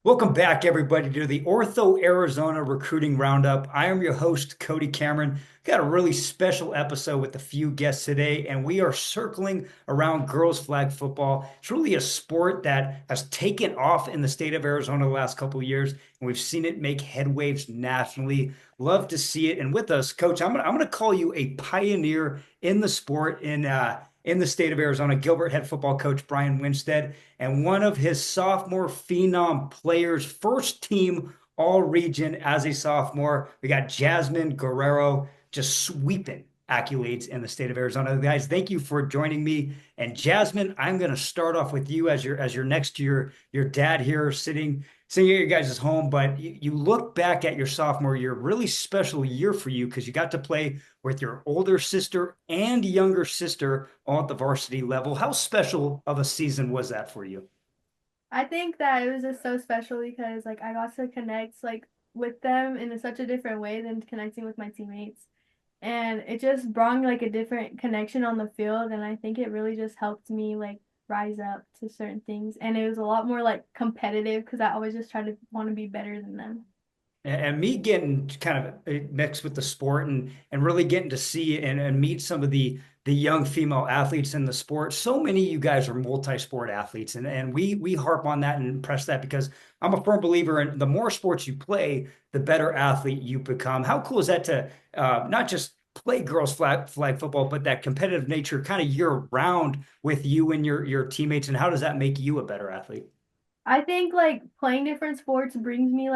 Welcome back, everybody, to the Ortho Arizona Recruiting Roundup. I am your host, Cody Cameron. Got a really special episode with a few guests today, and we are circling around girls flag football. It's really a sport that has taken off in the state of Arizona the last couple of years, and we've seen it make headwaves nationally. Love to see it. And with us, Coach, I'm gonna call you a pioneer in the sport in the state of Arizona. Gilbert head football coach Brian Winstead and one of his sophomore phenom players, first team all region as a sophomore. We got Jasmine Guerrero just sweeping accolades in the state of Arizona. Guys, thank you for joining me. And Jasmine, I'm going to start off with you as your next to your dad here sitting at your guys' home. But you look back at your sophomore year, really special year for you because you got to play with your older sister and younger sister all at the varsity level. How special of a season was that for you? I think that it was just so special because I got to connect with them in such a different way than connecting with my teammates. And it just brought a different connection on the field, and I think it really just helped me rise up to certain things. And it was a lot more competitive because I always just try to want to be better than them. And me getting kind of mixed with the sport and really getting to see and meet some of the young female athletes in the sport. So many of you guys are multi-sport athletes, and we harp on that and press that because I'm a firm believer in the more sports you play, the better athlete you become. How cool is that to not just play girls flag football, but that competitive nature kind of year round with you and your teammates, and how does that make you a better athlete? I think playing different sports brings me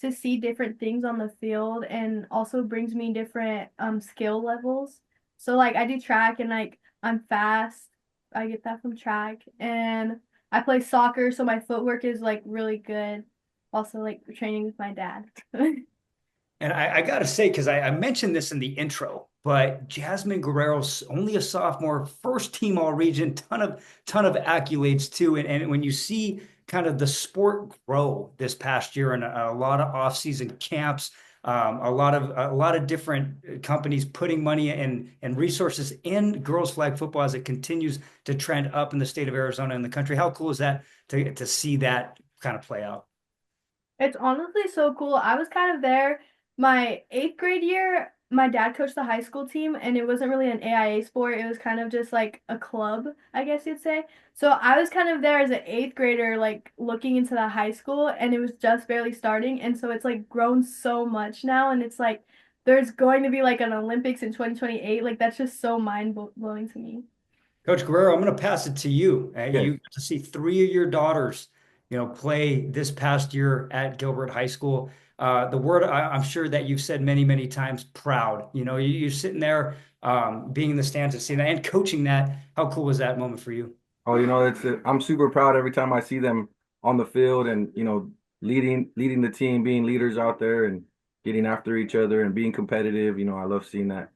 to see different things on the field and also brings me different skill levels. So I do track and I'm fast. I get that from track and I play soccer so my footwork is really good. Also training with my dad. And I got to say, because I mentioned this in the intro, but Jasmine Guerrero's only a sophomore, first team all region, ton of accolades too. And when you see kind of the sport grow this past year and a lot of off-season camps, a lot of different companies putting money and resources in girls flag football as it continues to trend up in the state of Arizona and the country. How cool is that to see that kind of play out? It's honestly so cool. I was kind of there my eighth grade year. My dad coached the high school team, and it wasn't really an AIA sport. It was kind of just like a club, I guess you'd say. So I was kind of there as an eighth grader, looking into the high school, and it was just barely starting. And so it's grown so much now, and it's there's going to be an Olympics in 2028. That's just so mind blowing to me. Coach Guerrero, I'm going to pass it to you. Yes. You got to see three of your daughters, play this past year at Gilbert High School. The word I'm sure that you've said many, many times, proud. You're sitting there, being in the stands and seeing that and coaching that. How cool was that moment for you? Oh, it's I'm super proud every time I see them on the field and leading the team, being leaders out there and getting after each other and being competitive. I love seeing that.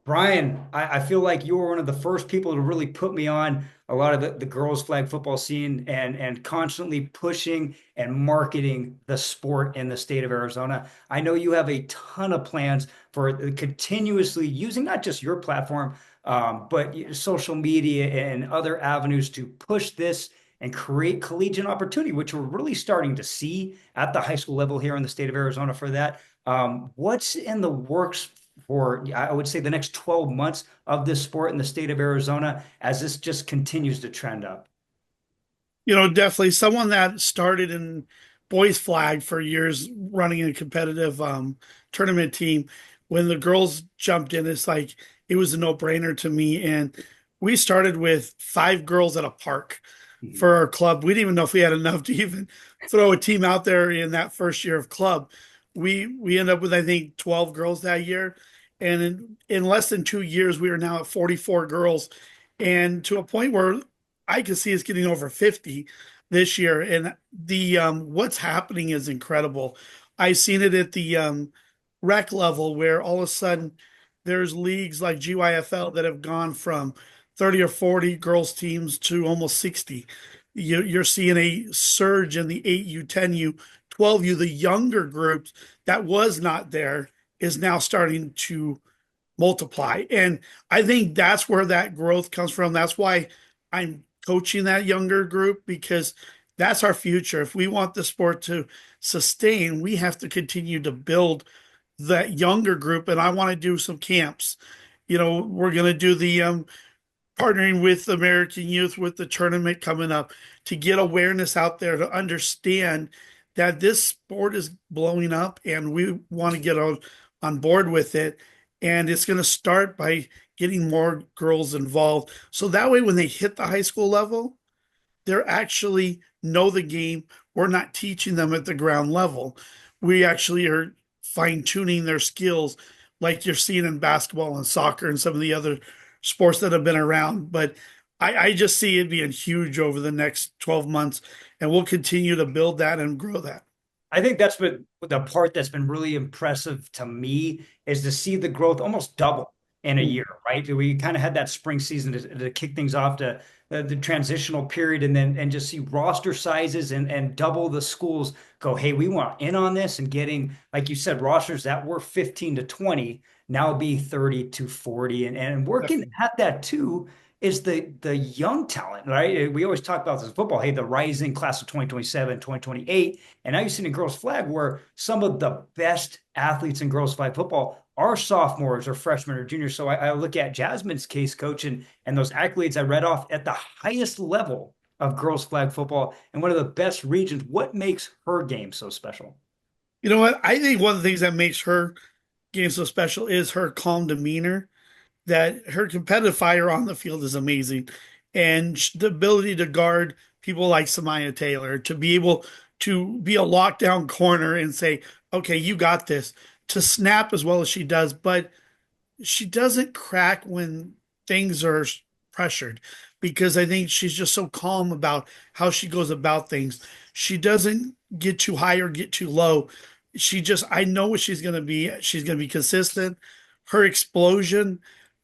Brian, I feel like you were one of the first people to really put me on a lot of the girls flag football scene and constantly pushing and marketing the sport in the state of Arizona. I know you have a ton of plans for continuously using not just your platform, but social media and other avenues to push this and create collegiate opportunity, which we're really starting to see at the high school level here in the state of Arizona for that. What's in the works for, I would say, the next 12 months of this sport in the state of Arizona as this just continues to trend up? Definitely someone that started in boys flag for years, running a competitive tournament team. When the girls jumped in, it was a no-brainer to me. And we started with 5 girls at a park Mhm. for our club. We didn't even know if we had enough to even throw a team out there in that first year of club. We ended up with, I think, 12 girls that year. And in less than 2 years, we are now at 44 girls, and to a point where I can see us getting over 50 this year. And the what's happening is incredible. I've seen it at the rec level where all of a sudden there's leagues like GYFL that have gone from 30 or 40 girls teams to almost 60. You're seeing a surge in the 8U, 10U, 12U, the younger groups that was not there is now starting to multiply. And I think that's where that growth comes from. That's why I'm coaching that younger group, because That's our future. If we want the sport to sustain, we have to continue to build that younger group. And I want to do some camps. We're going to do the partnering with American youth with the tournament coming up to get awareness out there to understand that this sport is blowing up and we want to get on board with it. And it's going to start by getting more girls involved. So that way, when they hit the high school level, they're actually know the game. We're not teaching them at the ground level. We actually are fine tuning their skills, like you're seeing in basketball and soccer and some of the other sports that have been around. But I just see it being huge over the next 12 months, and we'll continue to build that and grow that. I think that's been the part that's been really impressive to me is to see the growth almost double in a year, right? We kind of had that spring season to kick things off to the transitional period and just see roster sizes and double the schools go, hey, we want in on this and getting, like you said, rosters that were 15 to 20 now be 30 to 40 and working at that too is the young talent, right? We always talk about this in football. Hey, the rising class of 2027, 2028. And now you've seen in girls flag where some of the best athletes in girls flag football are sophomores or freshmen or juniors. So I look at Jasmine's case, coach, and those accolades I read off at the highest level of girls flag football and one of the best regions. What makes her game so special? You know what? I think one of the things that makes her game so special is her calm demeanor. That her competitive fire on the field is amazing, and the ability to guard people like Samaya Taylor, to be able to be a lockdown corner and say, "Okay, you got this," to snap as well as she does, but she doesn't crack when things are pressured because I think she's just so calm about how she goes about things. She doesn't get too high or get too low. I know what she's going to be. She's going to be consistent. Her explosion,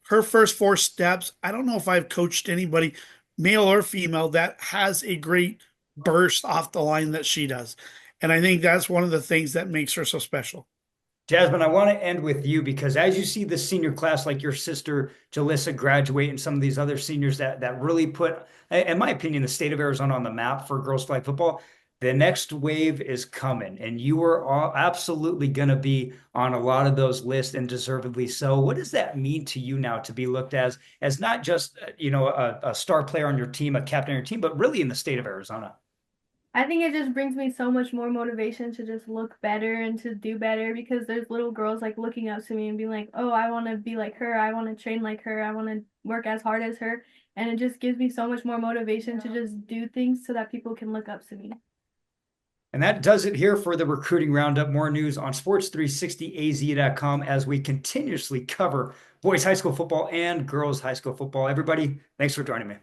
her first four steps. I don't know if I've coached anybody, male or female, that has a great burst off the line that she does. And I think that's one of the things that makes her so special. Jasmine, I want to end with you because as you see the senior class, like your sister Jalissa graduate and some of these other seniors that really put, in my opinion, the state of Arizona on the map for girls flag football, the next wave is coming, and you are absolutely going to be on a lot of those lists, and deservedly so. What does that mean to you now to be looked as not just a star player on your team, a captain on your team, but really in the state of Arizona? I think it just brings me so much more motivation to just look better and to do better because there's little girls like looking up to me and being like, oh, I want to be like her. I want to train like her. I want to work as hard as her. And it just gives me so much more motivation to just do things so that people can look up to me. And that does it here for the recruiting roundup. More news on sports360az.com as we continuously cover boys high school football and girls high school football. Everybody, thanks for joining me.